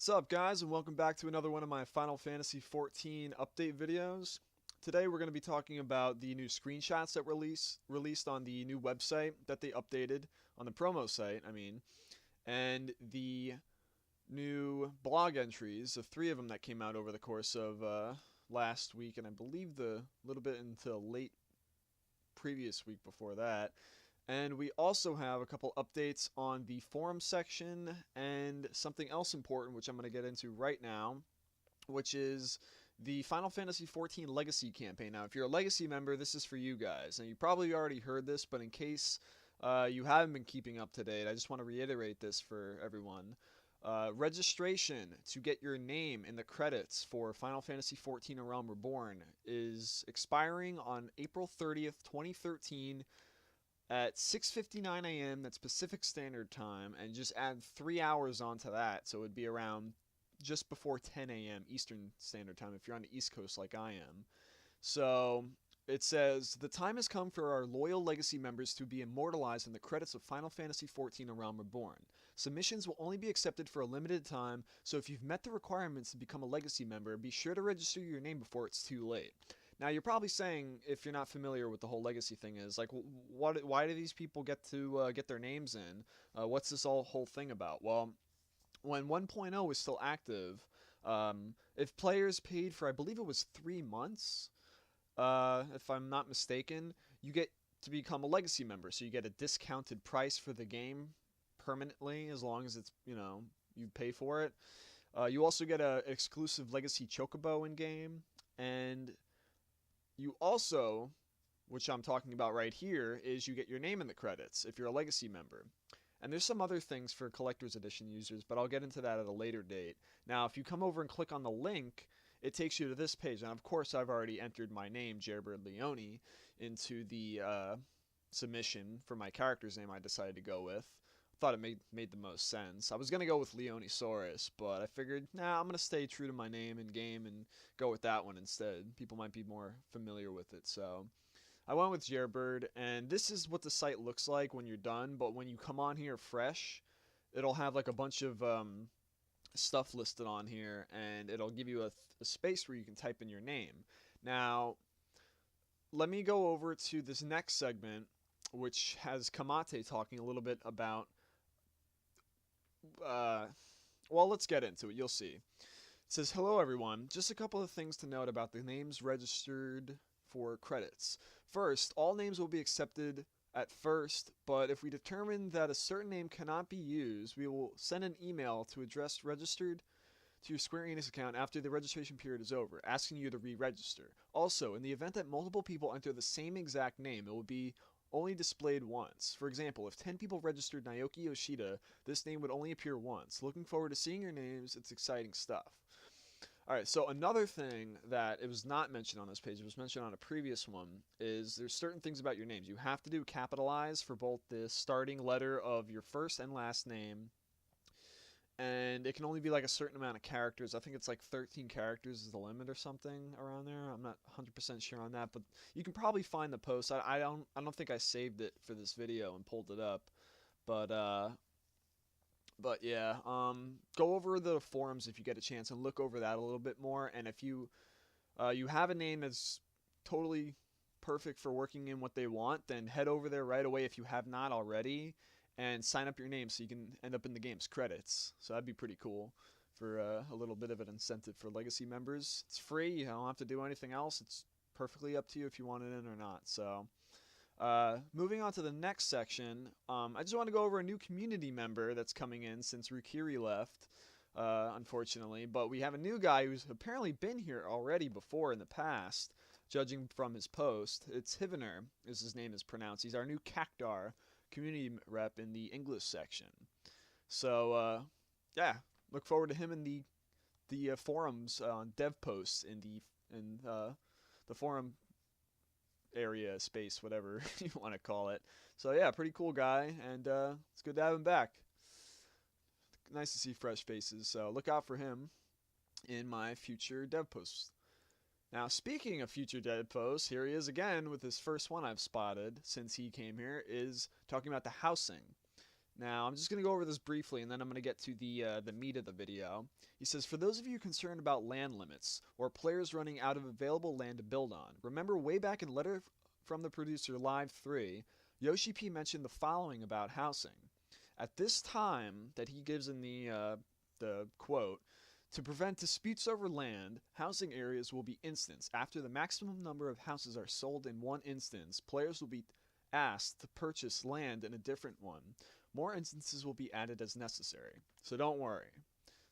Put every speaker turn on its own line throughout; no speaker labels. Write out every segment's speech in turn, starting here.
What's up, guys, and welcome back to another one of my Final Fantasy XIV update videos. Today we're going to be talking about the new screenshots that released on the new website that they updated on the promo site, and the new blog entries of three of them that came out over the course of last week, and I believe the little bit into late previous week before that. And we also have a couple updates on the forum section and something else important, which I'm going to get into right now, which is the Final Fantasy XIV Legacy campaign. Now, if you're a Legacy member, this is for you guys. And you probably already heard this, but in case you haven't been keeping up to date, I just want to reiterate this for everyone. Registration to get your name in the credits for Final Fantasy XIV A Realm Reborn is expiring on April 30th, 2013 at 6:59 a.m. That's Pacific Standard Time, and just add 3 hours onto that, so it would be around just before 10 a.m. Eastern Standard Time if you're on the East Coast like I am. So it says, the time has come for our loyal Legacy members to be immortalized in the credits of Final Fantasy XIV A Realm Reborn. Submissions will only be accepted for a limited time, so if you've met the requirements to become a Legacy member, be sure to register your name before it's too late. Now, you're probably saying, if you're not familiar with the whole Legacy thing is, like, why do these people get to get their names in? What's this whole thing about? Well, when 1.0 was still active, if players paid for, I believe it was 3 months, if I'm not mistaken, you get to become a Legacy member. So you get a discounted price for the game permanently, as long as it's, you pay for it. You also get a exclusive Legacy Chocobo in game, and you also, which I'm talking about right here, is you get your name in the credits if you're a Legacy member. And there's some other things for Collector's Edition users, but I'll get into that at a later date. Now, if you come over and click on the link, it takes you to this page. And of course, I've already entered my name, Jerbird Leone, into the submission for my character's name I decided to go with. Thought it made the most sense. I was going to go with Leonesaurus, but I figured, nah, I'm going to stay true to my name in game and go with that one instead. People might be more familiar with it, so I went with Jerbird, and this is what the site looks like when you're done, but when you come on here fresh, it'll have like a bunch of stuff listed on here, and it'll give you a space where you can type in your name. Now, let me go over to this next segment, which has Kamate talking a little bit about well, let's get into it. You'll see. It says, hello everyone. Just a couple of things to note about the names registered for credits. First, all names will be accepted at first, but if we determine that a certain name cannot be used, we will send an email to address registered to your square-enix account after the registration period is over, asking you to re-register. Also, in the event that multiple people enter the same exact name, it will be only displayed once. For example, if 10 people registered Naoki Yoshida, this name would only appear once. Looking forward to seeing your names. It's exciting stuff. Alright, so another thing that it was not mentioned on this page, it was mentioned on a previous one, is there's certain things about your names. You have to do capitalize for both the starting letter of your first and last name, and it can only be like a certain amount of characters. I think it's like 13 characters is the limit or something around there. I'm not 100% sure on that, but you can probably find the post. I don't think I saved it for this video and pulled it up, but yeah, go over the forums if you get a chance and look over that a little bit more. And if you you have a name that's totally perfect for working in what they want, then head over there right away if you have not already, and sign up your name so you can end up in the game's credits. So that'd be pretty cool for a little bit of an incentive for Legacy members. It's free. You don't have to do anything else. It's perfectly up to you if you want it in or not. So moving on to the next section, I just want to go over a new community member that's coming in since Rukiri left, unfortunately. But we have a new guy who's apparently been here already before in the past, judging from his post. It's Hvinire, as his name is pronounced. He's our new Cactar community rep in the English section. So yeah, look forward to him in the forums on dev posts in the forum area, space, whatever you want to call it. So yeah, pretty cool guy, and it's good to have him back. Nice to see fresh faces, so look out for him in my future dev posts. Now, speaking of future dev posts, here he is again with his first one I've spotted since he came here, is talking about the housing. Now, I'm just going to go over this briefly, and then I'm going to get to the meat of the video. He says, for those of you concerned about land limits, or players running out of available land to build on, remember way back in Letter from the Producer Live 3, Yoshi P mentioned the following about housing. At this time that he gives in the quote, to prevent disputes over land, housing areas will be instanced. After the maximum number of houses are sold in one instance, players will be asked to purchase land in a different one. More instances will be added as necessary. So don't worry.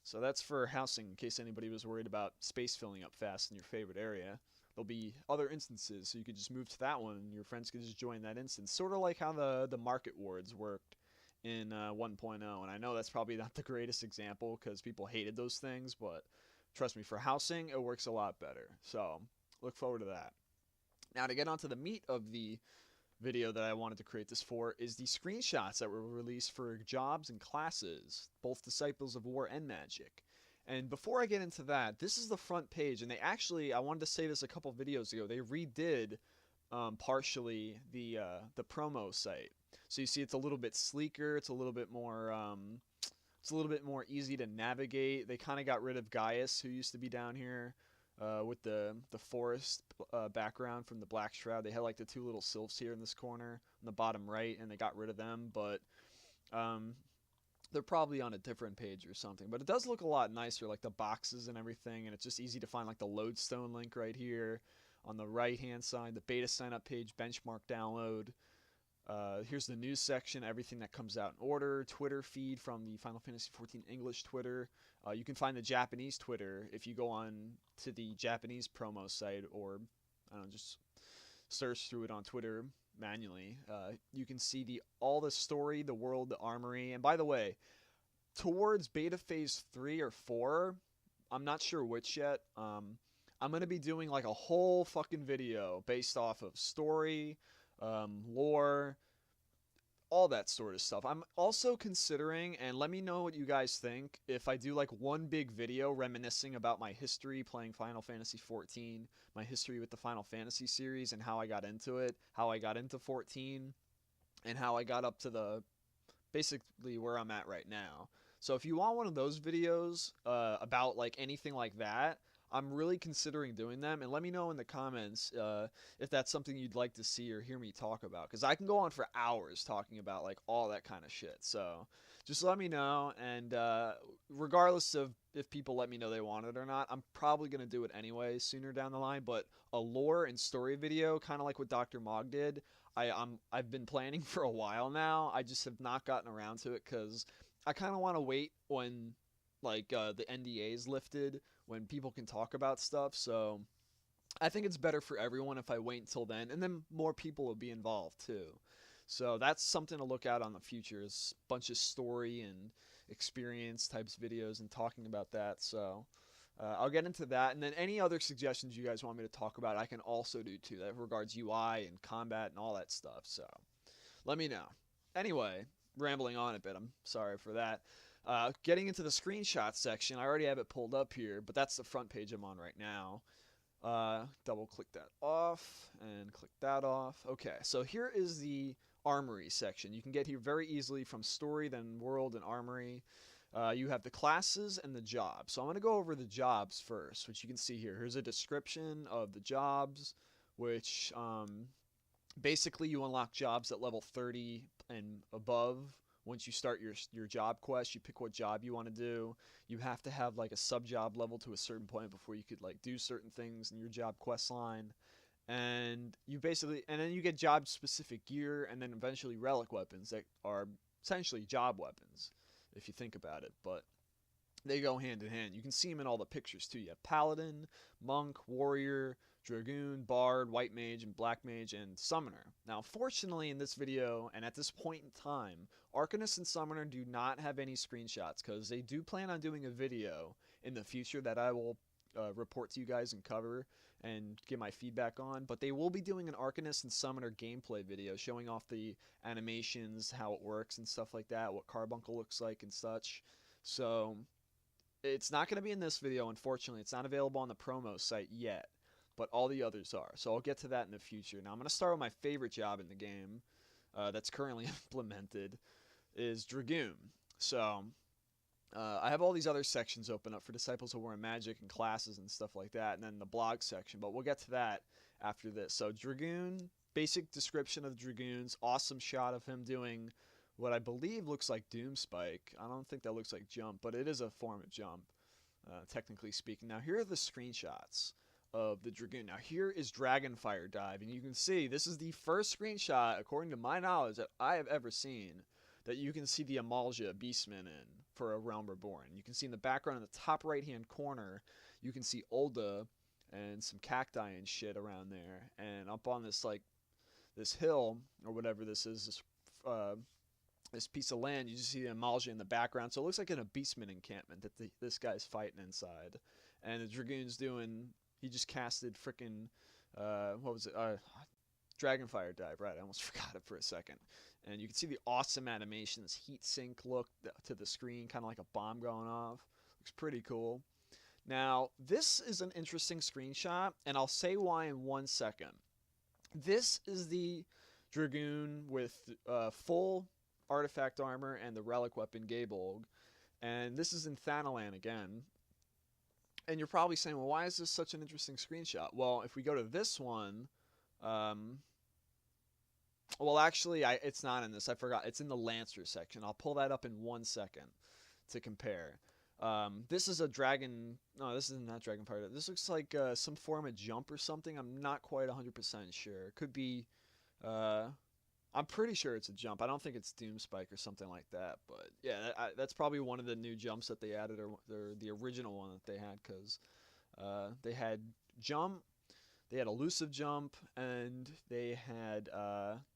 So that's for housing, in case anybody was worried about space filling up fast in your favorite area. There'll be other instances, so you could just move to that one and your friends could just join that instance. Sort of like how the market wards worked in 1.0, and I know that's probably not the greatest example because people hated those things, but trust me, for housing, it works a lot better. So look forward to that. Now, to get onto the meat of the video that I wanted to create this for is the screenshots that were released for jobs and classes, both Disciples of War and Magic. And before I get into that, this is the front page, and they actually, I wanted to say this a couple videos ago, they redid partially the promo site. So you see it's a little bit sleeker, it's a little bit more easy to navigate. They kind of got rid of Gaius, who used to be down here with the forest background from the Black Shroud. They had like the two little sylphs here in this corner on the bottom right, and they got rid of them, but they're probably on a different page or something. But it does look a lot nicer, like the boxes and everything, and it's just easy to find like the lodestone link right here on the right hand side, the beta sign up page, benchmark download. Here's the news section, everything that comes out in order, Twitter feed from the Final Fantasy XIV English Twitter. You can find the Japanese Twitter if you go on to the Japanese promo site, or I don't know, just search through it on Twitter manually. You can see all the story, the world, the armory. And by the way, towards beta phase 3 or 4, I'm not sure which yet, I'm going to be doing like a whole fucking video based off of story, lore, all that sort of stuff. I'm also considering, and let me know what you guys think, if I do like one big video reminiscing about my history playing Final Fantasy XIV, my history with the Final Fantasy series, and how I got into it, how I got into 14, and how I got up to basically where I'm at right now. So if you want one of those videos about like anything like that, I'm really considering doing them, and let me know in the comments if that's something you'd like to see or hear me talk about, because I can go on for hours talking about like all that kind of shit. So just let me know, and regardless of if people let me know they want it or not, I'm probably going to do it anyway sooner down the line. But a lore and story video, kind of like what Dr. Mog did, I've been planning for a while now. I just have not gotten around to it because I kind of want to wait when like the NDA is lifted, when people can talk about stuff. So I think it's better for everyone if I wait until then, and then more people will be involved too. So that's something to look at on the future, is a bunch of story and experience types videos and talking about that. So I'll get into that, and then any other suggestions you guys want me to talk about, I can also do too. That regards UI and combat and all that stuff. So let me know. Anyway, rambling on a bit. I'm sorry for that. Getting into the screenshot section, I already have it pulled up here, but that's the front page I'm on right now. Double click that off and click that off. Okay, so here is the Armory section. You can get here very easily from story, then world, and Armory. You have the classes and the jobs. So I'm going to go over the jobs first, which you can see here. Here's a description of the jobs, which basically you unlock jobs at level 30 and above. Once you start your job quest, you pick what job you want to do. You have to have like a sub job level to a certain point before you could like do certain things in your job quest line. And then you get job specific gear, and then eventually relic weapons that are essentially job weapons, if you think about it. But they go hand in hand. You can see them in all the pictures too. You have Paladin, Monk, Warrior, Dragoon, Bard, White Mage, and Black Mage, and Summoner. Now, fortunately, in this video, and at this point in time, Arcanist and Summoner do not have any screenshots, because they do plan on doing a video in the future that I will report to you guys and cover and give my feedback on. But they will be doing an Arcanist and Summoner gameplay video showing off the animations, how it works, and stuff like that, what Carbuncle looks like and such. So it's not going to be in this video, unfortunately. It's not available on the promo site yet, but all the others are. So I'll get to that in the future. Now I'm going to start with my favorite job in the game that's currently implemented. is Dragoon. So I have all these other sections open up for Disciples of War and Magic and classes and stuff like that, and then the blog section, but we'll get to that after this. So Dragoon, basic description of Dragoons, awesome shot of him doing what I believe looks like Doom Spike. I don't think that looks like jump, but it is a form of jump, technically speaking. Now here are the screenshots of the Dragoon. Now here is Dragonfire Dive, and you can see this is the first screenshot, according to my knowledge, that I have ever seen that you can see the amal'jaa Beastman in for a Realm Reborn. You can see in the background in the top right hand corner, you can see ul'dah and some cacti and shit around there, and up on this like this hill or whatever this is, this piece of land, you just see the amal'jaa in the background. So it looks like in a Beastman encampment that this guy's fighting inside, and the Dragoon's doing. He just casted frickin' what was it? Dragonfire Dive, right? I almost forgot it for a second. And you can see the awesome animation, this heat sink look to the screen, kind of like a bomb going off. Looks pretty cool. Now, this is an interesting screenshot, and I'll say why in 1 second. This is the Dragoon with full artifact armor and the relic weapon Gabolg, and this is in Thanalan again. And you're probably saying, well, why is this such an interesting screenshot? Well, if we go to this one, well, actually, it's not in this. I forgot. It's in the Lancer section. I'll pull that up in 1 second to compare. This is a dragon. No, this is not Dragonfire. This looks like some form of jump or something. I'm not quite 100% sure. It could be. I'm pretty sure it's a jump. I don't think it's Doom Spike or something like that. But yeah, that's probably one of the new jumps that they added, or the original one that they had, because they had jump, they had elusive jump, and they had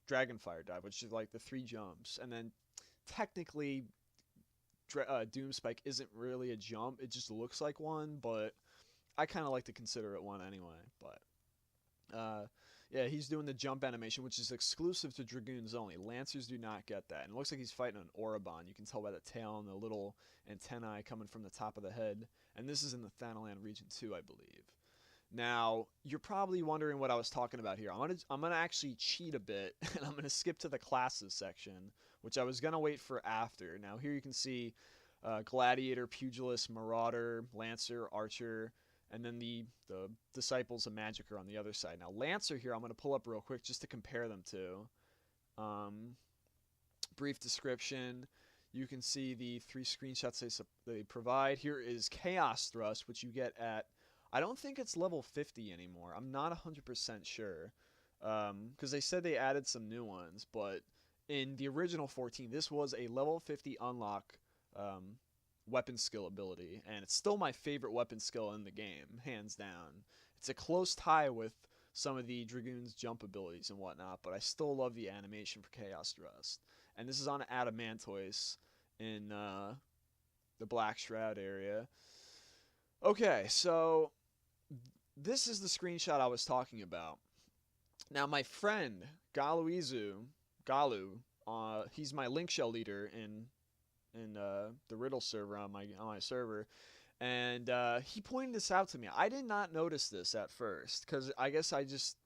Dragonfire Dive, which is like the 3 jumps. And then technically, Doom Spike isn't really a jump. It just looks like one, but I kind of like to consider it one anyway. But yeah, he's doing the jump animation, which is exclusive to Dragoons only. Lancers do not get that. And it looks like he's fighting an Orobon. You can tell by the tail and the little antennae coming from the top of the head. And this is in the Thanalan region too, I believe. Now, you're probably wondering what I was talking about here. I'm gonna actually cheat a bit, and I'm gonna skip to the classes section, which I was gonna wait for after. Now, here you can see Gladiator, Pugilist, Marauder, Lancer, Archer, and then the Disciples of Magic are on the other side. Now, Lancer here, I'm going to pull up real quick just to compare them to. Brief description. You can see the 3 screenshots they provide. Here is Chaos Thrust, which you get at, I don't think it's level 50 anymore. I'm not 100% sure. Because they said they added some new ones. But in the original 14, this was a level 50 unlock weapon skill ability, and it's still my favorite weapon skill in the game, hands down. It's a close tie with some of the Dragoon's jump abilities and whatnot, but I still love the animation for Chaos Thrust. And this is on Adamantoise in the Black Shroud area. Okay, so this is the screenshot I was talking about. Now, my friend Galu, he's my link shell leader in the Riddle server on my server, and he pointed this out to me. I did not notice this at first, because I guess I just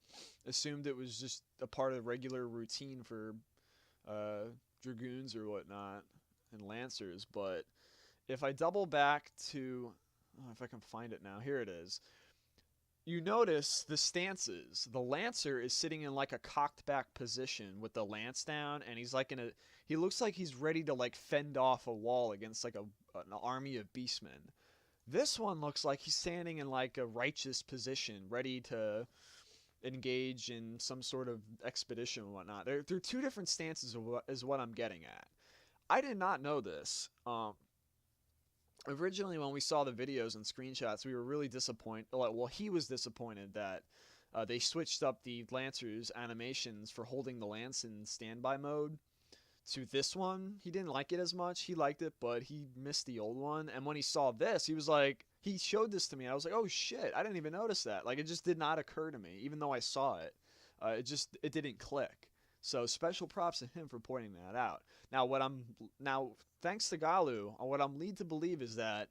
assumed it was just a part of the regular routine for Dragoons or whatnot and Lancers. But if I double back to, if I can find it now, here it is. You notice the stances. The Lancer is sitting in like a cocked back position with the lance down, and he's like he looks like he's ready to like fend off a wall against like an army of beastmen. This one looks like he's standing in like a righteous position, ready to engage in some sort of expedition and whatnot. They're 2 different stances is what I'm getting at. I did not know this. Originally, when we saw the videos and screenshots, we were really disappointed. Well, he was disappointed that they switched up the Lancer's animations for holding the lance in standby mode to this one. He didn't like it as much. He liked it, but he missed the old one. And when he saw this, he was like, he showed this to me, and I was like, oh shit, I didn't even notice that. Like, it just did not occur to me, even though I saw it. It didn't click. So special props to him for pointing that out. Now, thanks to Galu, what I'm led to believe is that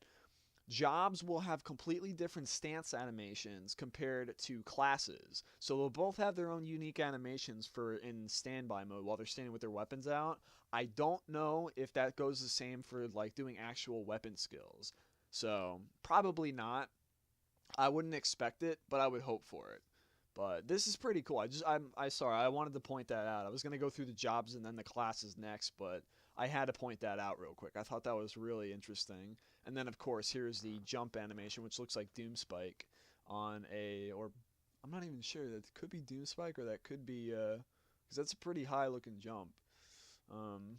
Jobs will have completely different stance animations compared to classes. So they'll both have their own unique animations for in standby mode while they're standing with their weapons out. I don't know if that goes the same for like doing actual weapon skills. So probably not. I wouldn't expect it, but I would hope for it. But this is pretty cool. I sorry, I wanted to point that out. I was gonna go through the jobs and then the classes next, but I had to point that out real quick. I thought that was really interesting. And then of course here's the jump animation, which looks like Doomspike on a, or I'm not even sure, that could be Doomspike or that could be because that's a pretty high looking jump. Um,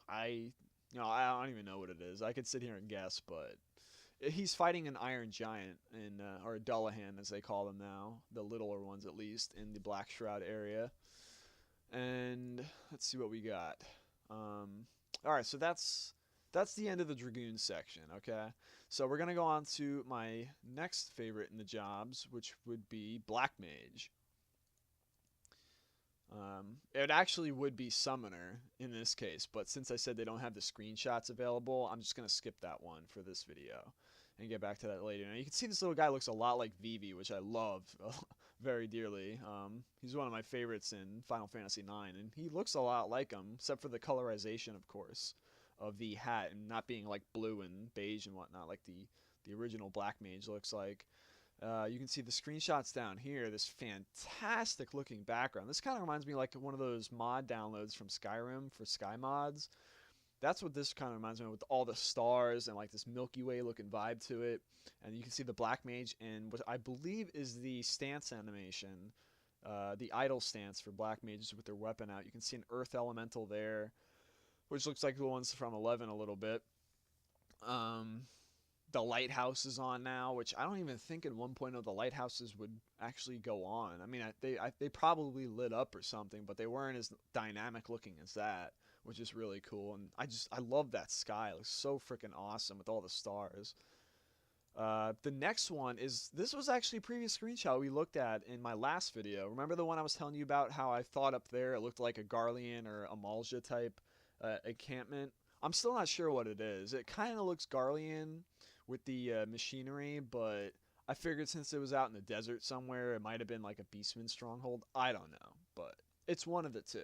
I don't even know what it is. I could sit here and guess, but he's fighting an Iron Giant in or a Dullahan as they call them now, the littler ones at least in the Black Shroud area. And let's see what we got. All right, so that's the end of the Dragoon section. Okay, so we're gonna go on to my next favorite in the jobs, which would be Black Mage. It actually would be Summoner in this case, but since I said they don't have the screenshots available, I'm just going to skip that one for this video and get back to that later. Now, you can see this little guy looks a lot like Vivi, which I love very dearly. He's one of my favorites in Final Fantasy IX, and he looks a lot like him, except for the colorization, of course, of the hat and not being like blue and beige and whatnot like the original Black Mage looks like. You can see the screenshots down here, this fantastic looking background. This kind of reminds me like one of those mod downloads from Skyrim for Sky Mods. That's what this kind of reminds me of, with all the stars and like this Milky Way looking vibe to it. And you can see the Black Mage and what I believe is the stance animation, the idle stance for Black Mages with their weapon out. You can see an Earth Elemental there, which looks like the ones from 11 a little bit. The lighthouse is on now, which I don't even think in 1.0 the lighthouses would actually go on. I mean, they probably lit up or something, but they weren't as dynamic looking as that, which is really cool. And I love that sky. It looks so freaking awesome with all the stars. The next one is, this was actually a previous screenshot we looked at in my last video. Remember the one I was telling you about how I thought up there it looked like a Garlean or amal'jaa type encampment? I'm still not sure what it is. It kind of looks Garlean with the machinery, but I figured since it was out in the desert somewhere, it might have been like a Beastman stronghold. I don't know, but it's one of the two.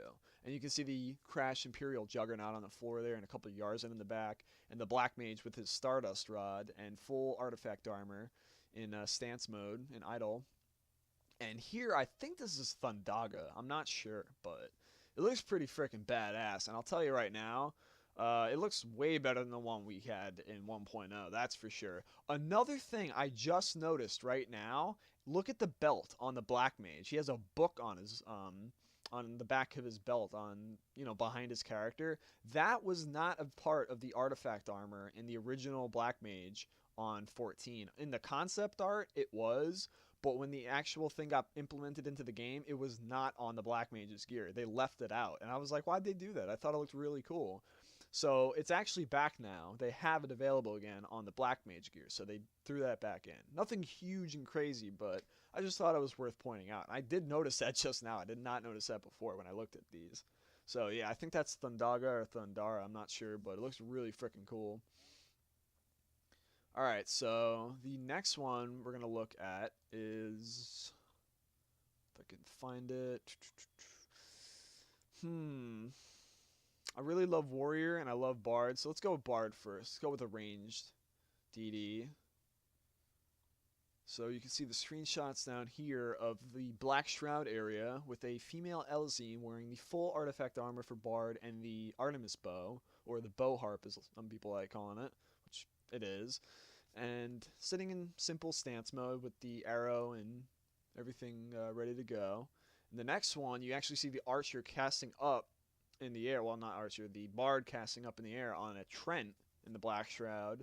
And you can see the Crash Imperial Juggernaut on the floor there and a couple of Yarzan in the back, and the Black Mage with his Stardust Rod and full artifact armor in stance mode in idle. And here, I think this is Thundaga. I'm not sure, but it looks pretty freaking badass. And I'll tell you right now, it looks way better than the one we had in 1.0, that's for sure. Another thing I just noticed right now, look at the belt on the Black Mage. He has a book on his on the back of his belt, on, you know, behind his character. That was not a part of the artifact armor in the original Black Mage on 14. In the concept art, it was, but when the actual thing got implemented into the game, it was not on the Black Mage's gear. They left it out, and I was like, why'd they do that? I thought it looked really cool. So it's actually back now. They have it available again on the Black Mage gear, so they threw that back in. Nothing huge and crazy, but I just thought it was worth pointing out. I did notice that just now. I did not notice that before when I looked at these. So yeah, I think that's Thundaga or Thundara. I'm not sure, but it looks really freaking cool. Alright, so the next one we're going to look at is, if I can find it. I really love Warrior and I love Bard, so let's go with Bard first. Let's go with a ranged DD. So you can see the screenshots down here of the Black Shroud area with a female LZ wearing the full artifact armor for Bard and the Artemis bow, or the bow harp as some people like calling it, which it is. And sitting in simple stance mode with the arrow and everything ready to go. And the next one, you actually see the archer casting up in the air, well, not archer, the Bard casting up in the air on a Trent in the Black Shroud.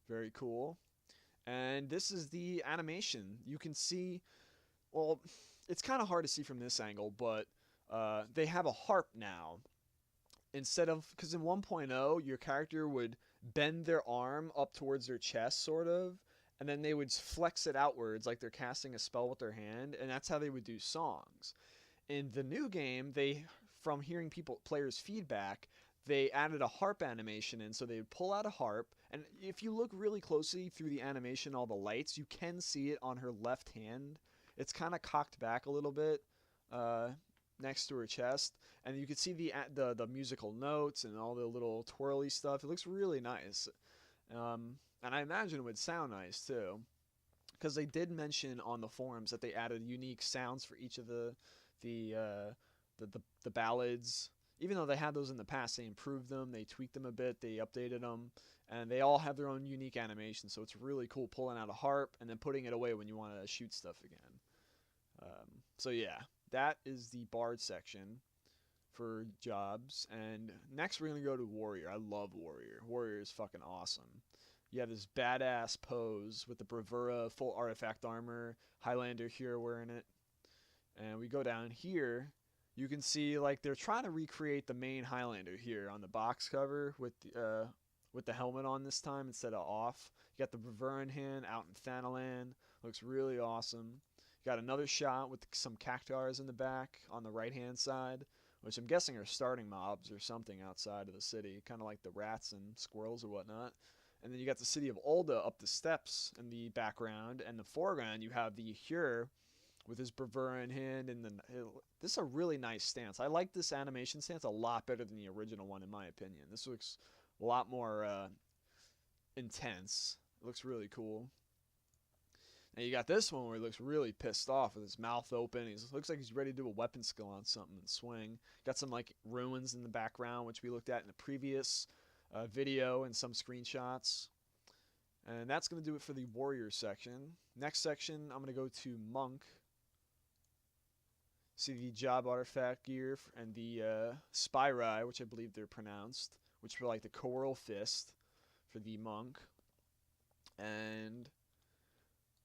Very cool. And this is the animation. You can see, well, it's kind of hard to see from this angle, but they have a harp now. Instead of, because in 1.0, your character would bend their arm up towards their chest, sort of, and then they would flex it outwards like they're casting a spell with their hand, and that's how they would do songs. In the new game, from hearing players' feedback, they added a harp animation in, so they would pull out a harp, and if you look really closely through the animation, all the lights, you can see it on her left hand. It's kind of cocked back a little bit next to her chest, and you can see the musical notes and all the little twirly stuff. It looks really nice, and I imagine it would sound nice too, because they did mention on the forums that they added unique sounds for each of the ballads. Even though they had those in the past, they improved them, they tweaked them a bit, they updated them, and they all have their own unique animation. So it's really cool pulling out a harp and then putting it away when you want to shoot stuff again. So yeah, that is the bard section for jobs. And next we're going to go to warrior. I love warrior. Warrior is fucking awesome. You have this badass pose with the bravura, full artifact armor, Highlander here wearing it. And we go down here. You can see like they're trying to recreate the main Highlander here on the box cover with the helmet on this time instead of off. You got the bravura in hand out in Thanalan. Looks really awesome. You got another shot with some cactuars in the back on the right hand side, which I'm guessing are starting mobs or something outside of the city, kind of like the rats and squirrels or whatnot. And then you got the city of ul'dah up the steps in the background, and the foreground you have the Hure with his bravura in hand, and then this is a really nice stance. I like this animation stance a lot better than the original one, in my opinion. This looks a lot more intense. It looks really cool. And you got this one where he looks really pissed off with his mouth open. He looks like he's ready to do a weapon skill on something and swing. Got some like ruins in the background, which we looked at in the previous video and some screenshots. And that's going to do it for the warrior section. Next section, I'm going to go to monk. See the job artifact gear and the spyrai, which I believe they're pronounced, which are like the coral fist for the monk. And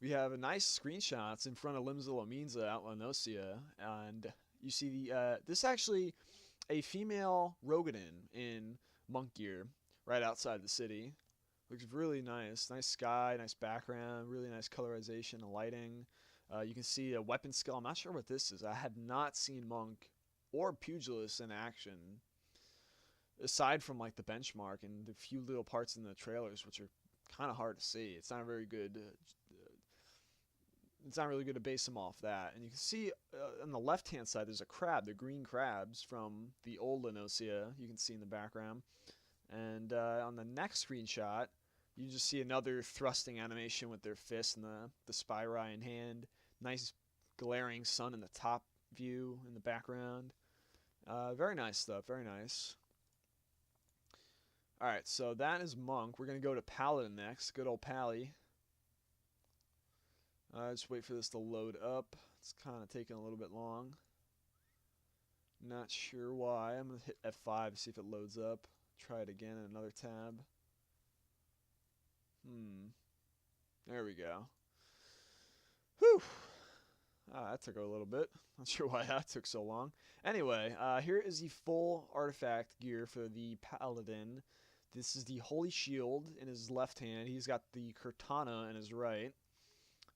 we have a nice screenshots in front of Limsa out Leonesaurus, and you see the this is actually a female Rogadin in monk gear right outside the city. Looks really nice. Nice sky, nice background, really nice colorization and lighting. You can see a weapon skill. I'm not sure what this is. I had not seen monk or pugilist in action, aside from like the benchmark and the few little parts in the trailers, which are kind of hard to see. It's not very good. It's not really good to base them off that. And you can see on the left-hand side, there's a crab, the green crabs from the old Leonesaurus. You can see in the background. And on the next screenshot, you just see another thrusting animation with their fist and the spyrai in hand. Nice glaring sun in the top view in the background. Very nice stuff, very nice. Alright, so that is monk. We're going to go to paladin next. Good old Pally. Just wait for this to load up. It's kind of taking a little bit long. Not sure why. I'm going to hit F5 to see if it loads up. Try it again in another tab. There we go. Whew. That took a little bit. Not sure why that took so long. Anyway, here is the full artifact gear for the paladin. This is the holy shield in his left hand. He's got the katana in his right.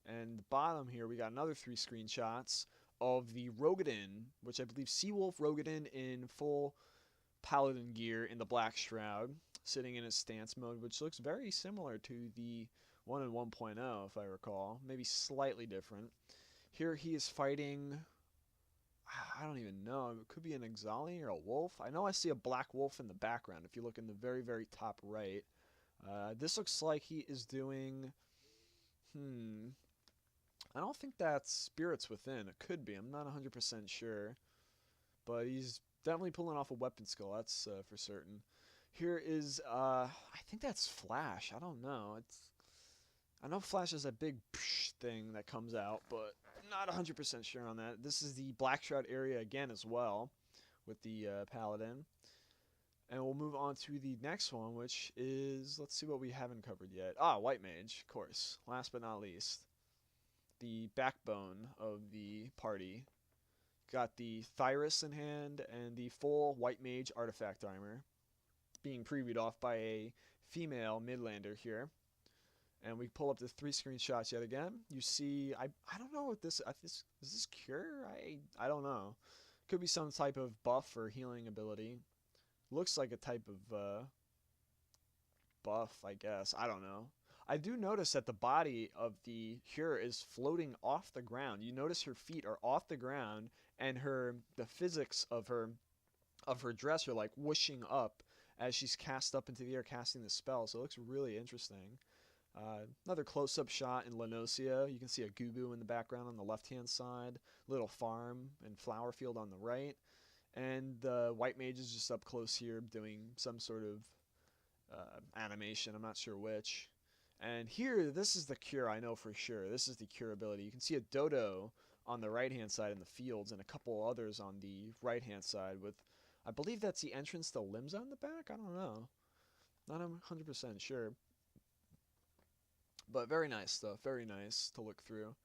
And the bottom here, we got another 3 screenshots of the Rogadin, which I believe Seawolf Rogadin in full paladin gear in the black shroud, sitting in his stance mode, which looks very similar to the one in 1.0, if I recall. Maybe slightly different. Here he is fighting, I don't even know, it could be an Exali or a wolf. I know I see a black wolf in the background if you look in the very, very top right. This looks like he is doing, I don't think that's Spirits Within. It could be, I'm not 100% sure. But he's definitely pulling off a weapon skill, that's for certain. Here is, I think that's Flash, I don't know. I know Flash is a big thing that comes out, but not 100% sure on that. This is the Black Shroud area again as well, with the Paladin. And we'll move on to the next one, which is, let's see what we haven't covered yet. White Mage, of course. Last but not least. The backbone of the party. Got the Thyrus in hand and the full White Mage artifact armor, being previewed off by a female Midlander here. And we pull up the 3 screenshots yet again. You see, I don't know what this is. This Cure? I don't know. Could be some type of buff or healing ability. Looks like a type of buff, I guess. I don't know. I do notice that the body of the Cure is floating off the ground. You notice her feet are off the ground, and the physics of her dress are like whooshing up as she's cast up into the air casting the spell. So it looks really interesting. Another close-up shot in Leonesaurus. You can see a Gubu in the background on the left-hand side, little farm and flower field on the right, and the white mage is just up close here doing some sort of animation. I'm not sure which. And here, this is the Cure, I know for sure. This is the Cure ability. You can see a Dodo on the right-hand side in the fields and a couple others on the right-hand side with, I believe that's the entrance to Limsa in the back? I don't know. Not 100% sure. But very nice stuff. Very nice to look through.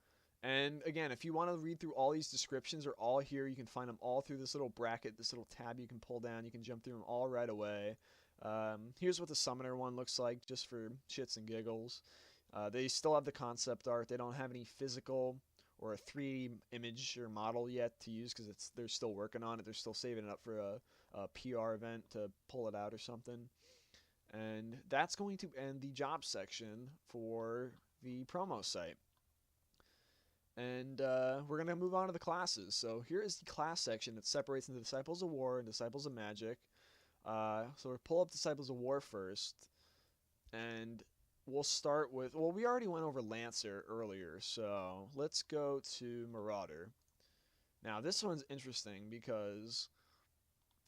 And again, if you want to read through all these descriptions, are all here. You can find them all through this little bracket, this little tab you can pull down. You can jump through them all right away. Here's what the Summoner one looks like, just for shits and giggles. They still have the concept art. They don't have any physical or a 3D image or model yet to use because they're still working on it. They're still saving it up for a PR event to pull it out or something. And that's going to end the job section for the promo site. And we're going to move on to the classes. So here is the class section. It separates into Disciples of War and Disciples of Magic. So we'll pull up Disciples of War first. And we'll start with, well, we already went over Lancer earlier. So let's go to Marauder. Now this one's interesting because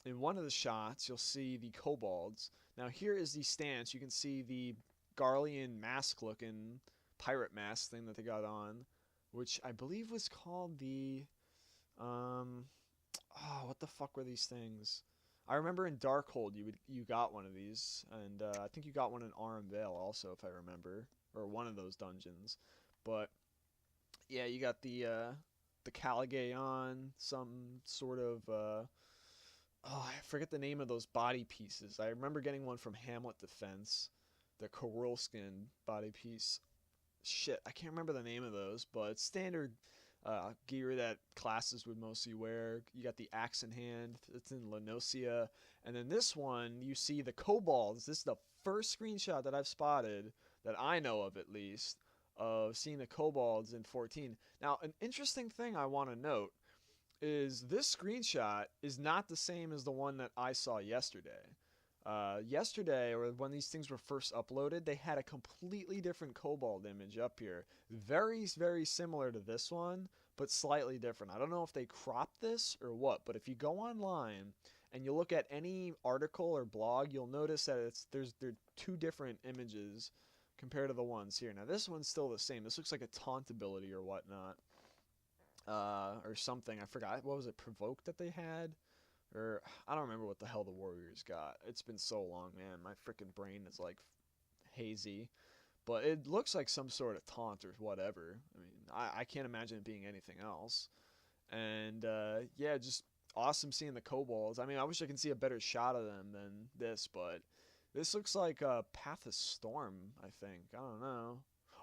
in one of the shots you'll see the kobolds. Now here is the stance. You can see the Garlean mask looking pirate mask thing that they got on, which I believe was called the what the fuck were these things? I remember in Darkhold you got one of these, and I think you got one in Aurum Vale also, if I remember, or one of those dungeons. But yeah, you got the Caligae on, some sort of I forget the name of those body pieces. I remember getting one from Hamlet Defense, the Korolskin body piece. Shit, I can't remember the name of those, but it's standard gear that classes would mostly wear. You got the axe in hand. It's in Leonesaurus. And then this one, you see the kobolds. This is the first screenshot that I've spotted, that I know of at least, of seeing the kobolds in 14. Now, an interesting thing I want to note is this screenshot is not the same as the one that I saw yesterday. Yesterday, or when these things were first uploaded, they had a completely different kobold image up here. Very, very similar to this one, but slightly different. I don't know if they cropped this or what, but if you go online and you look at any article or blog, you'll notice that there are two different images compared to the ones here. Now this one's still the same. This looks like a taunt ability or whatnot. Or something. I forgot. What was it? Provoke that they had? Or I don't remember what the hell the Warriors got. It's been so long, man. My freaking brain is like hazy. But it looks like some sort of taunt or whatever. I mean, I can't imagine it being anything else. And yeah, just awesome seeing the kobolds. I mean, I wish I could see a better shot of them than this, but this looks like Path of Storm, I think. I don't know.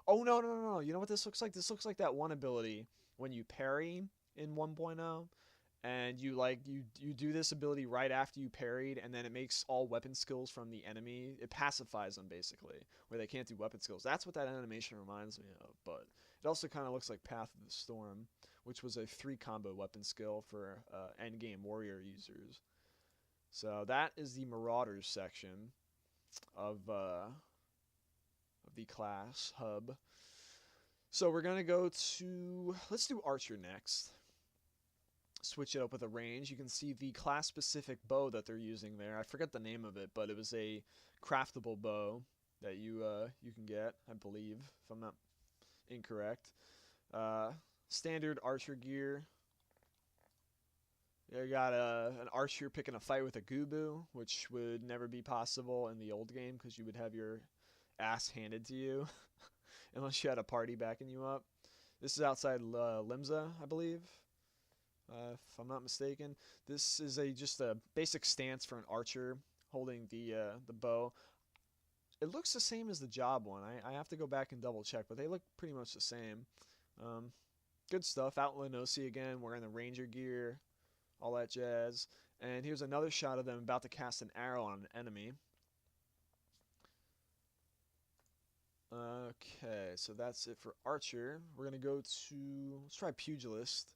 Oh, no. You know what this looks like? This looks like that one ability when you parry in 1.0, and you do this ability right after you parried, and then it makes all weapon skills from the enemy, it pacifies them basically, where they can't do weapon skills. That's what that animation reminds me of, but it also kind of looks like Path of the Storm, which was a 3 combo weapon skill for endgame warrior users. So that is the Marauders section of the class hub. So we're going to go to, let's do Archer next. Switch it up with a range. You can see the class-specific bow that they're using there. I forget the name of it, but it was a craftable bow that you can get, I believe, if I'm not incorrect. Standard Archer gear. You got an Archer picking a fight with a Gubu, which would never be possible in the old game because you would have your ass handed to you. Unless you had a party backing you up. This is outside Limsa, I believe, if I'm not mistaken. This is just a basic stance for an archer holding the bow. It looks the same as the job one. I have to go back and double check, but they look pretty much the same. Good stuff. Out in Leonesaurus again, wearing the ranger gear, all that jazz. And here's another shot of them about to cast an arrow on an enemy. Okay, so that's it for Archer. We're going to go to, let's try Pugilist.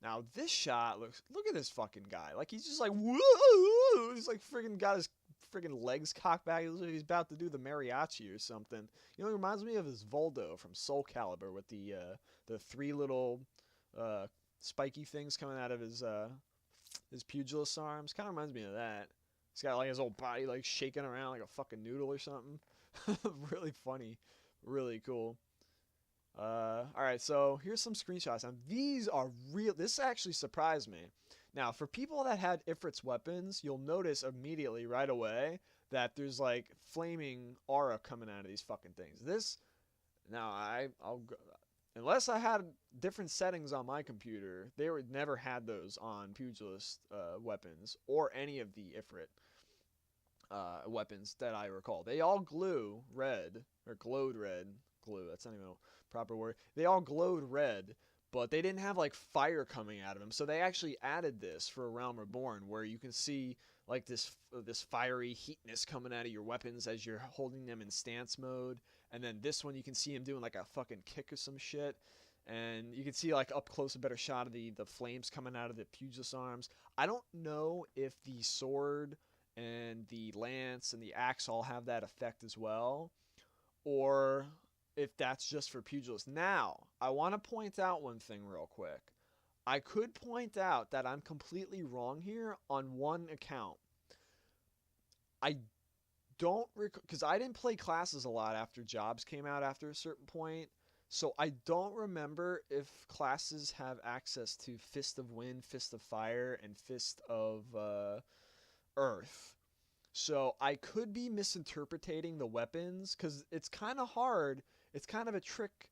Now this shot look at this fucking guy. Like he's just like, whoa! He's like friggin' got his friggin' legs cocked back. He looks like he's about to do the mariachi or something. You know, it reminds me of his Voldo from Soul Calibur with the 3 little spiky things coming out of his pugilist arms. Kind of reminds me of that. He's got like his whole body like shaking around like a fucking noodle or something. Really funny, really cool. Alright, so here's some screenshots. Now, these are real. This actually surprised me. Now, for people that had Ifrit's weapons, you'll notice immediately, right away, that there's, like, flaming aura coming out of these fucking things. This, now, I'll go, unless I had different settings on my computer, they would never had those on Pugilist weapons, or any of the Ifrit weapons that I recall. They all glue red, or glowed red. Glue, that's not even a proper word. They all glowed red, but they didn't have like fire coming out of them. So they actually added this for Realm Reborn, where you can see like this fiery heatness coming out of your weapons as you're holding them in stance mode. And then this one you can see him doing like a fucking kick or some shit. And you can see like up close a better shot of the flames coming out of the Pugilist arms. I don't know if the sword and the lance and the axe all have that effect as well, or if that's just for Pugilists. Now, I want to point out one thing real quick. I could point out that I'm completely wrong here on one account. I don't because I didn't play classes a lot after jobs came out after a certain point, so I don't remember if classes have access to Fist of Wind, Fist of Fire, and Fist of Earth. So I could be misinterpreting the weapons, because it's kind of hard. It's kind of a trick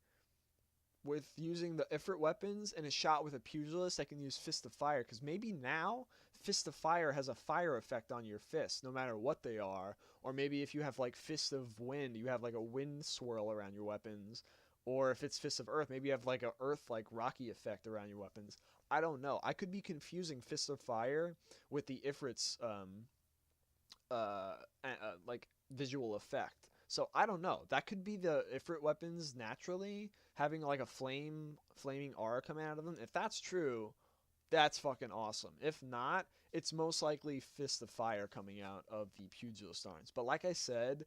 with using the Ifrit weapons and a shot with a Pugilist that can use Fist of Fire, because maybe now Fist of Fire has a fire effect on your fists, no matter what they are. Or maybe if you have like Fist of Wind, you have like a wind swirl around your weapons. Or if it's Fist of Earth, maybe you have like a earth like rocky effect around your weapons. I don't know. I could be confusing Fist of Fire with the Ifrit's like visual effect. So I don't know. That could be the Ifrit weapons naturally having like a flaming aura come out of them. If that's true, that's fucking awesome. If not, it's most likely Fist of Fire coming out of the Pugilist arms. But like I said,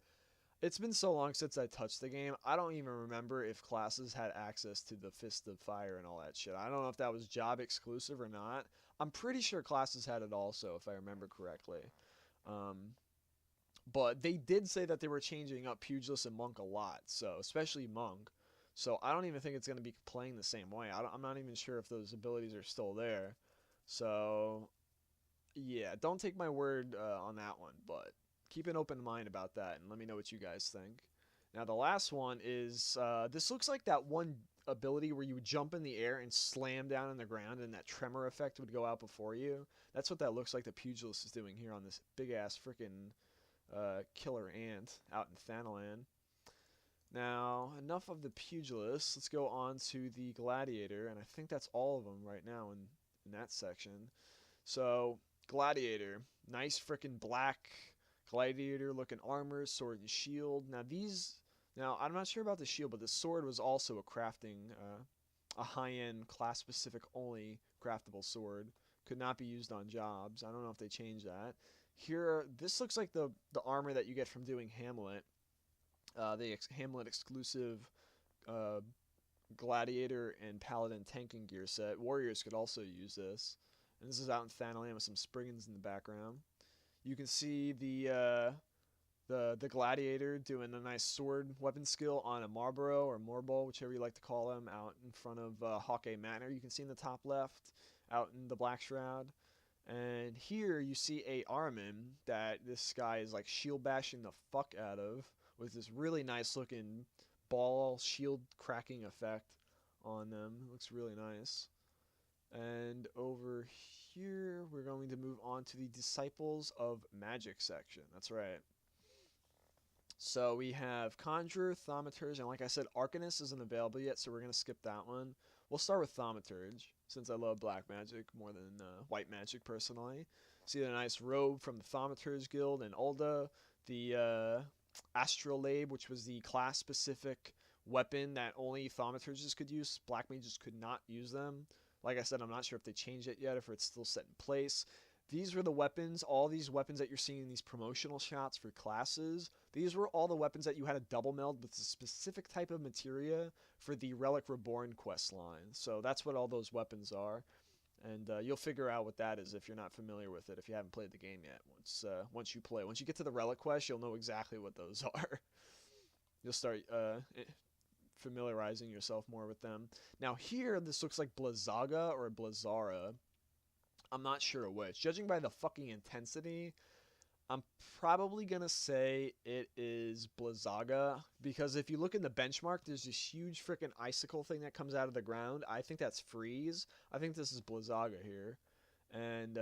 it's been so long since I touched the game, I don't even remember if classes had access to the Fist of Fire and all that shit. I don't know if that was job exclusive or not. I'm pretty sure classes had it also, if I remember correctly. But they did say that they were changing up Pugilist and Monk a lot, so especially Monk. So I don't even think it's going to be playing the same way. I'm not even sure if those abilities are still there. So yeah, don't take my word on that one, but keep an open mind about that and let me know what you guys think. Now the last one is, this looks like that one ability where you would jump in the air and slam down on the ground and that tremor effect would go out before you. That's what that looks like the Pugilist is doing here on this big ass freaking killer ant out in Thanalan. Now, enough of the Pugilist. Let's go on to the Gladiator, and I think that's all of them right now in that section. So, Gladiator. Nice freaking black gladiator-looking armor, sword, and shield. Now, I'm not sure about the shield, but the sword was also a crafting, a high-end, class-specific only craftable sword. Could not be used on jobs. I don't know if they changed that. Here, this looks like the armor that you get from doing Hamlet. The Hamlet exclusive Gladiator and Paladin tanking gear set. Warriors could also use this. And this is out in Thanalan with some Spriggans in the background. You can see the Gladiator doing a nice sword weapon skill on a Marlborough or Morbol, whichever you like to call him, out in front of Hawkeye Manor. You can see in the top left, out in the Black Shroud. And here you see a Armin that this guy is like shield bashing the fuck out of with this really nice looking ball shield cracking effect on them. It looks really nice. And over here we're going to move on to the Disciples of Magic section. That's right. So we have Conjurer, Thaumaturge, and like I said, Arcanist isn't available yet, so we're going to skip that one. We'll start with Thaumaturge, since I love black magic more than white magic personally. See the nice robe from the Thaumaturge Guild and ul'dah. The astrolabe, which was the class-specific weapon that only Thaumaturges could use. Black mages could not use them. Like I said, I'm not sure if they changed it yet, if it's still set in place. These were the weapons, all these weapons that you're seeing in these promotional shots for classes. These were all the weapons that you had to double meld with a specific type of materia for the Relic Reborn quest line. So that's what all those weapons are. And you'll figure out what that is if you're not familiar with it, if you haven't played the game yet. Once you play. Once you get to the Relic quest, you'll know exactly what those are. You'll start familiarizing yourself more with them. Now here, this looks like Blizzaga or Blizzara. I'm not sure which. Judging by the fucking intensity, I'm probably going to say it is Blizzaga, because if you look in the benchmark, there's this huge freaking icicle thing that comes out of the ground. I think that's Freeze. I think this is Blizzaga here. And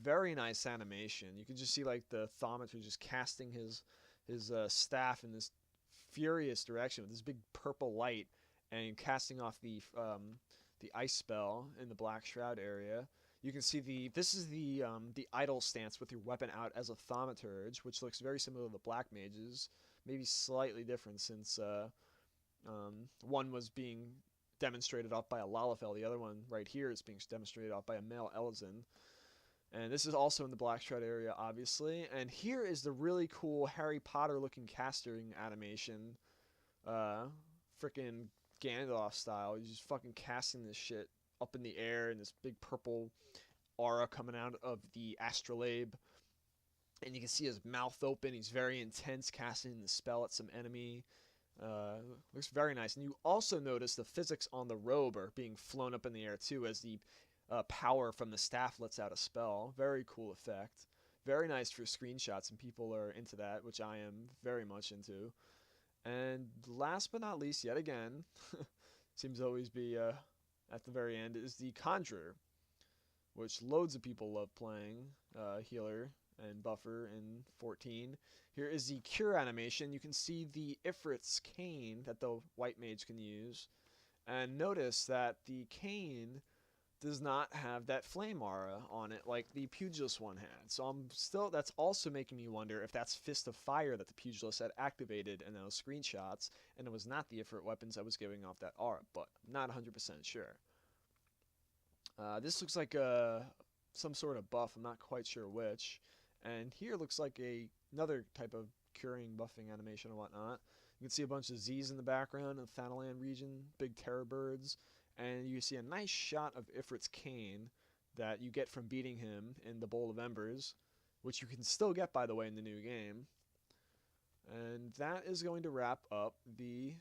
very nice animation. You can just see like the Thaumaturge just casting his staff in this furious direction with this big purple light and casting off the ice spell in the Black Shroud area. You can see this is the idle stance with your weapon out as a Thaumaturge, which looks very similar to the Black Mages, maybe slightly different since one was being demonstrated off by a Lalafell, the other one right here is being demonstrated off by a male Elizin. And this is also in the Black Shroud area, obviously. And here is the really cool Harry Potter-looking casting animation, frickin' Gandalf style. He's just fucking casting this shit up in the air, and this big purple aura coming out of the astrolabe, and you can see his mouth open. He's very intense, casting the spell at some enemy. Looks very nice. And you also notice the physics on the robe are being flown up in the air too, as the power from the staff lets out a spell. Very cool effect. Very nice for screenshots, and people are into that, which I am very much into. And last but not least, yet again, seems to always be at the very end, is the Conjurer, which loads of people love playing, healer and buffer in 14. Here is the Cure animation. You can see the Ifrit's cane that the White Mage can use, and notice that the cane does not have that flame aura on it like the Pugilist one had. So that's also making me wonder if that's Fist of Fire that the Pugilist had activated in those screenshots, and it was not the Ifrit weapons that was giving off that aura, but I'm not 100% sure. This looks like some sort of buff, I'm not quite sure which. And here looks like another type of curing, buffing animation and whatnot. You can see a bunch of Z's in the background in the Thanalan region, big terror birds. And you see a nice shot of Ifrit's cane that you get from beating him in the Bowl of Embers, which you can still get, by the way, in the new game. And that is going to wrap up the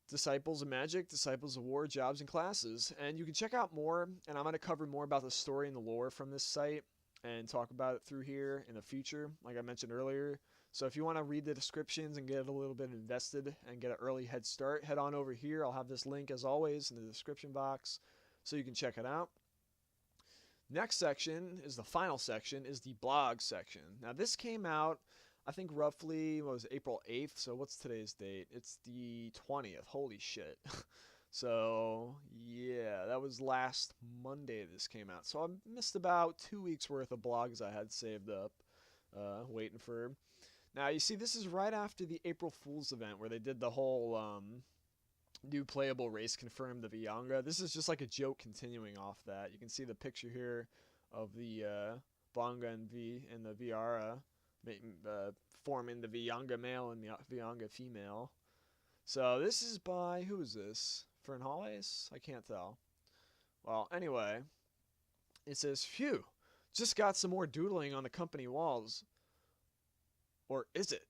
Disciples of Magic, Disciples of War, Jobs, and Classes. And you can check out more, and I'm going to cover more about the story and the lore from this site and talk about it through here in the future, like I mentioned earlier. So if you want to read the descriptions and get a little bit invested and get an early head start, head on over here. I'll have this link, as always, in the description box so you can check it out. Next section is the final section, is the blog section. Now this came out, I think roughly, what was it, April 8th? So what's today's date? It's the 20th. Holy shit. So yeah, that was last Monday this came out. So I missed about 2 weeks worth of blogs I had saved up, waiting for. Now, you see, this is right after the April Fool's event where they did the whole new playable race confirmed, the Vianga. This is just like a joke continuing off that. You can see the picture here of the Bonga and the Viara forming the Vianga male and the Vianga female. So this is by, who is this? Fernhales? I can't tell. Well, anyway, it says, phew, just got some more doodling on the company walls. Or is it?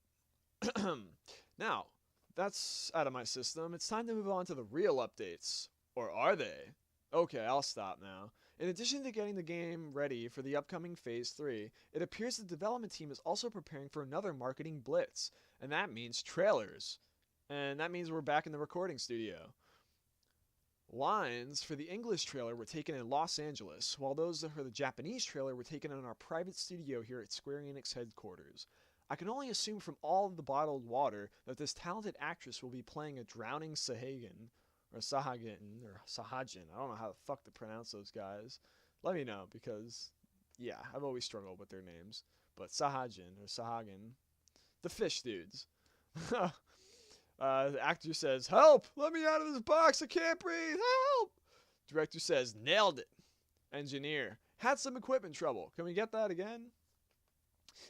Now, that's out of my system. It's time to move on to the real updates. Or are they? Okay, I'll stop now. In addition to getting the game ready for the upcoming Phase 3, it appears the development team is also preparing for another marketing blitz. And that means trailers. And that means we're back in the recording studio. Lines for the English trailer were taken in Los Angeles, while those for the Japanese trailer were taken in our private studio here at Square-Enix headquarters. I can only assume from all of the bottled water that this talented actress will be playing a drowning Sahagin, or Sahagin, or Sahajin. I don't know how the fuck to pronounce those guys. Let me know, because, yeah, I've always struggled with their names. But Sahajin, or Sahagin, the fish dudes. The actor says, "Help! Let me out of this box! I can't breathe! Help!" Director says, "Nailed it!" Engineer, "Had some equipment trouble. Can we get that again?"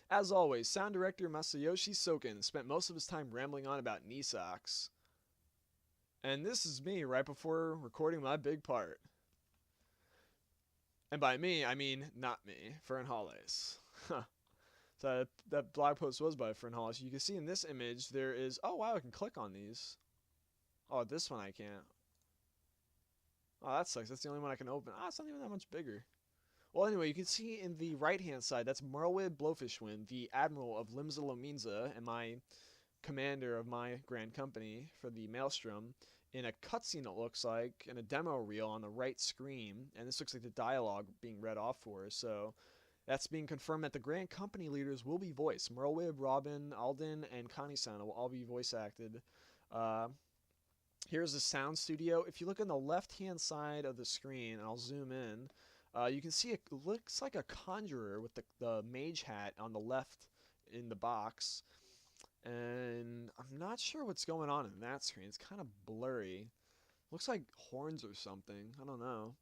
As always, sound director Masayoshi Soken spent most of his time rambling on about knee socks. And this is me right before recording my big part. And by me, I mean not me, Fern Hollis. So that blog post was by Fern Hollis. You can see in this image there is, oh wow, I can click on these. Oh, this one I can't. Oh, that sucks. That's the only one I can open. Ah, it's not even that much bigger. Well, anyway, you can see in the right-hand side, that's Merlwyd Blowfishwind, the Admiral of Limsa Lominsa, and my commander of my grand company for the Maelstrom, in a cutscene, it looks like, in a demo reel on the right screen, and this looks like the dialogue being read off for us, so that's being confirmed that the grand company leaders will be voiced. Merlwyd, Robin, Alden, and Connie-san will all be voice acted. Here's the sound studio. If you look on the left-hand side of the screen, and I'll zoom in, you can see it looks like a conjurer with the mage hat on the left in the box. And I'm not sure what's going on in that screen. It's kind of blurry. Looks like horns or something. I don't know.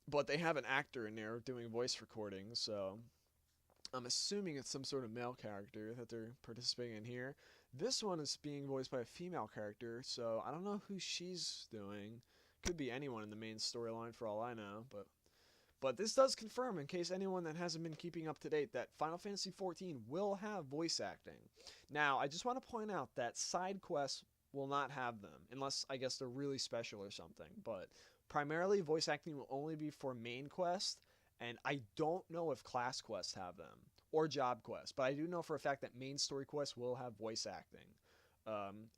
But they have an actor in there doing voice recordings, so I'm assuming it's some sort of male character that they're participating in here. This one is being voiced by a female character, so I don't know who she's doing. Could be anyone in the main storyline for all I know, but this does confirm, in case anyone that hasn't been keeping up to date, that Final Fantasy XIV will have voice acting. Now, I just want to point out that side quests will not have them, unless I guess they're really special or something, but primarily voice acting will only be for main quest, and I don't know if class quests have them, or job quests, but I do know for a fact that main story quests will have voice acting.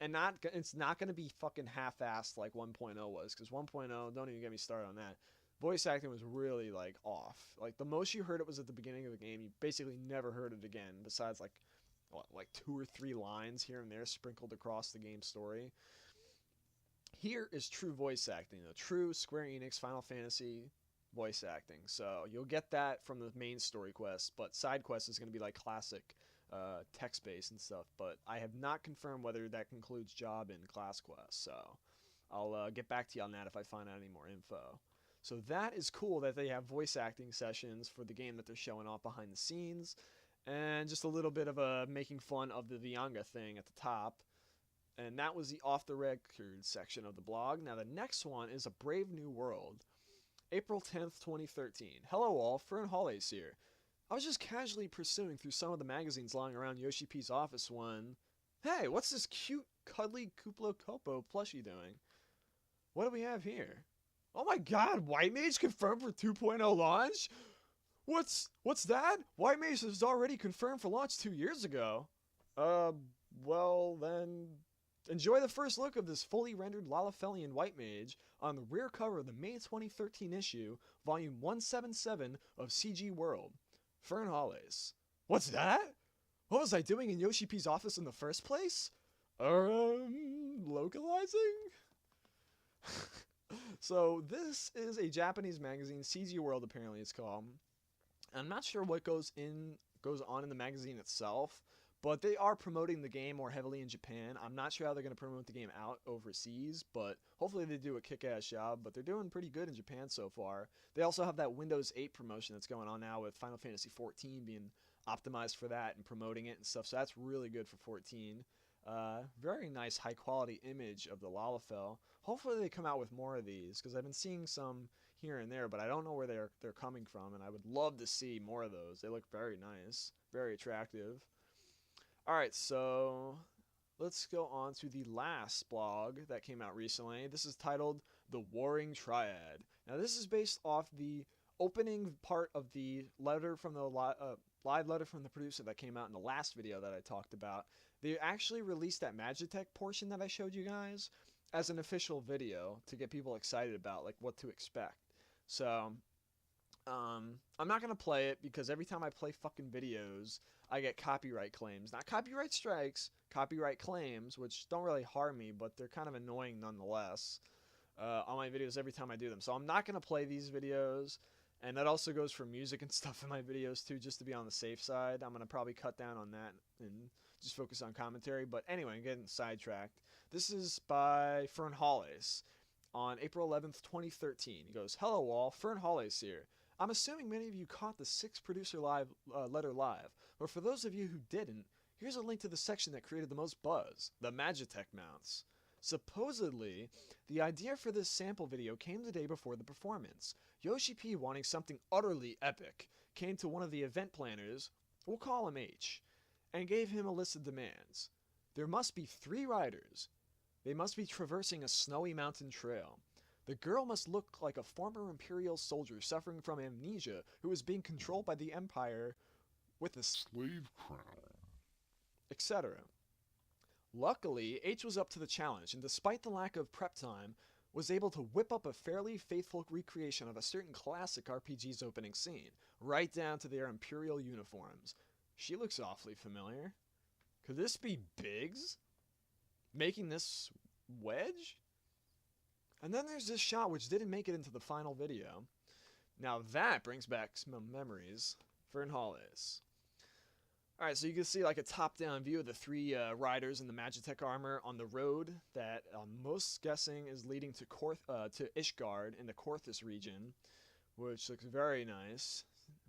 And it's not going to be fucking half-assed like 1.0 was, because 1.0, don't even get me started on that. Voice acting was really, like, off. Like, the most you heard it was at the beginning of the game. You basically never heard it again, besides, like, what, like 2 or 3 lines here and there sprinkled across the game story. Here is true voice acting, though. True Square Enix Final Fantasy voice acting. So you'll get that from the main story quest, but side quest is going to be, like, classic text-based and stuff. But I have not confirmed whether that concludes job and class quest, so I'll get back to you on that if I find out any more info. So that is cool that they have voice acting sessions for the game that they're showing off behind the scenes. And just a little bit of a making fun of the Vianga thing at the top. And that was the off the record section of the blog. Now the next one is A Brave New World. April 10th, 2013. Hello all, Fern Hollis here. I was just casually pursuing through some of the magazines lying around Yoshi P's office when... Hey, what's this cute, cuddly Kuplo Kopo plushie doing? What do we have here? Oh my god, White Mage confirmed for 2.0 launch? What's that? White Mage was already confirmed for launch 2 years ago. Well then... Enjoy the first look of this fully rendered Lalafelian White Mage on the rear cover of the May 2013 issue, volume 177 of CG World. Fern Hollis. What's that? What was I doing in Yoshi P's office in the first place? Localizing? So this is a Japanese magazine, CG World apparently it's called. I'm not sure what goes on in the magazine itself, but they are promoting the game more heavily in Japan. I'm not sure how they're going to promote the game out overseas, but hopefully they do a kick-ass job, but they're doing pretty good in Japan so far. They also have that Windows 8 promotion that's going on now with Final Fantasy XIV being optimized for that and promoting it and stuff, so that's really good for 14. Very nice high-quality image of the Lalafell. Hopefully they come out with more of these, because I've been seeing some here and there, but I don't know where they're coming from, and I would love to see more of those. They look very nice, very attractive. Alright, so let's go on to the last blog that came out recently. This is titled The Warring Triad. Now this is based off the opening part of the letter from the live letter from the producer that came out in the last video that I talked about. They actually released that Magitech portion that I showed you guys as an official video to get people excited about like what to expect. So I'm not going to play it because every time I play fucking videos, I get copyright claims. Not copyright strikes, copyright claims, which don't really harm me, but they're kind of annoying nonetheless. on my videos every time I do them. So I'm not going to play these videos, and that also goes for music and stuff in my videos too, just to be on the safe side. I'm going to probably cut down on that and just focus on commentary. But anyway, I'm getting sidetracked. This is by Fern Hollis on April 11th, 2013. He goes, "Hello all, Fern Hollis here. I'm assuming many of you caught the 6th producer letter live, but for those of you who didn't, here's a link to the section that created the most buzz, the Magitech mounts. Supposedly, the idea for this sample video came the day before the performance. Yoshi P, wanting something utterly epic, came to one of the event planners, we'll call him H, and gave him a list of demands. There must be 3 riders. They must be traversing a snowy mountain trail. The girl must look like a former Imperial soldier suffering from amnesia who is being controlled by the Empire with a slave crown, etc. Luckily, H was up to the challenge, and despite the lack of prep time, was able to whip up a fairly faithful recreation of a certain classic RPG's opening scene, right down to their Imperial uniforms. She looks awfully familiar. Could this be Biggs? Making this Wedge? And then there's this shot which didn't make it into the final video. Now that brings back some memories. Fern Hollis. Alright, so you can see like a top-down view of the 3 riders in the Magitech armor on the road that most guessing is leading to Ishgard in the Korthus region, which looks very nice.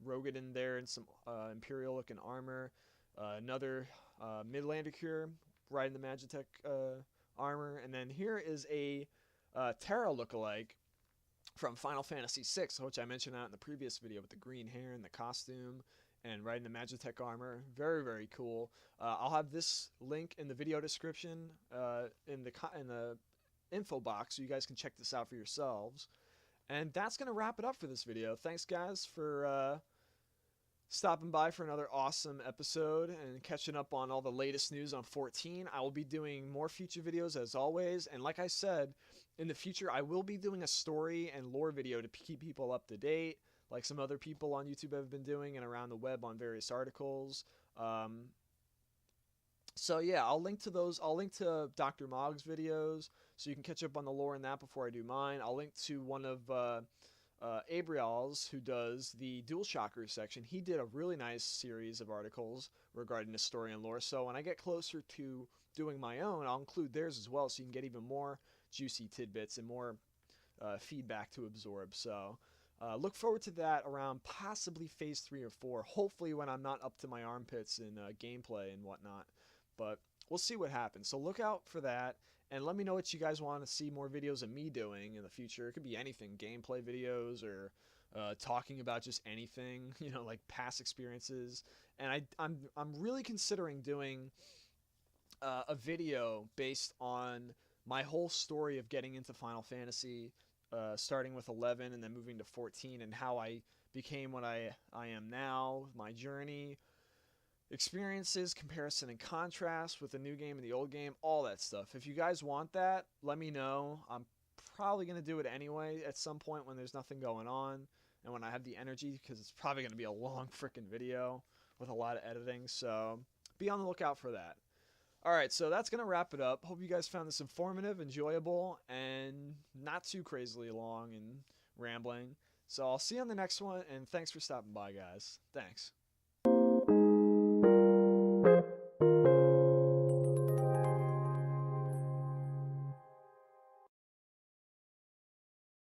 Rogadin there in some Imperial-looking armor. Another Midlandiker riding the Magitech armor. And then here is a Terra lookalike from Final Fantasy VI, which I mentioned out in the previous video with the green hair and the costume and riding the Magitech armor. Very, very cool. I'll have this link in the video description in the info box so you guys can check this out for yourselves. And that's going to wrap it up for this video. Thanks, guys, for stopping by for another awesome episode and catching up on all the latest news on 14. I will be doing more future videos as always, and like I said, in the future I will be doing a story and lore video to keep people up to date, like some other people on YouTube have been doing and around the web on various articles. So yeah, I'll link to those. I'll link to Dr. Mog's videos so you can catch up on the lore in that before I do mine. I'll link to one of Abrial's, who does the Dual Shocker section. He did a really nice series of articles regarding the story and lore. So when I get closer to doing my own, I'll include theirs as well so you can get even more juicy tidbits and more feedback to absorb. So look forward to that around possibly phase 3 or 4, hopefully when I'm not up to my armpits in gameplay and whatnot. But we'll see what happens. So look out for that. And let me know what you guys want to see more videos of me doing in the future. It could be anything, gameplay videos or talking about just anything, you know, like past experiences. And I'm really considering doing a video based on my whole story of getting into Final Fantasy, starting with 11 and then moving to 14, and how I became what I am now, my journey, experiences, comparison and contrast with the new game and the old game, all that stuff. If you guys want that, let me know. I'm probably going to do it anyway at some point when there's nothing going on and when I have the energy, because it's probably going to be a long freaking video with a lot of editing, so be on the lookout for that. Alright, so that's going to wrap it up. Hope you guys found this informative, enjoyable, and not too crazily long and rambling. So I'll see you on the next one, and thanks for stopping by, guys. Thanks.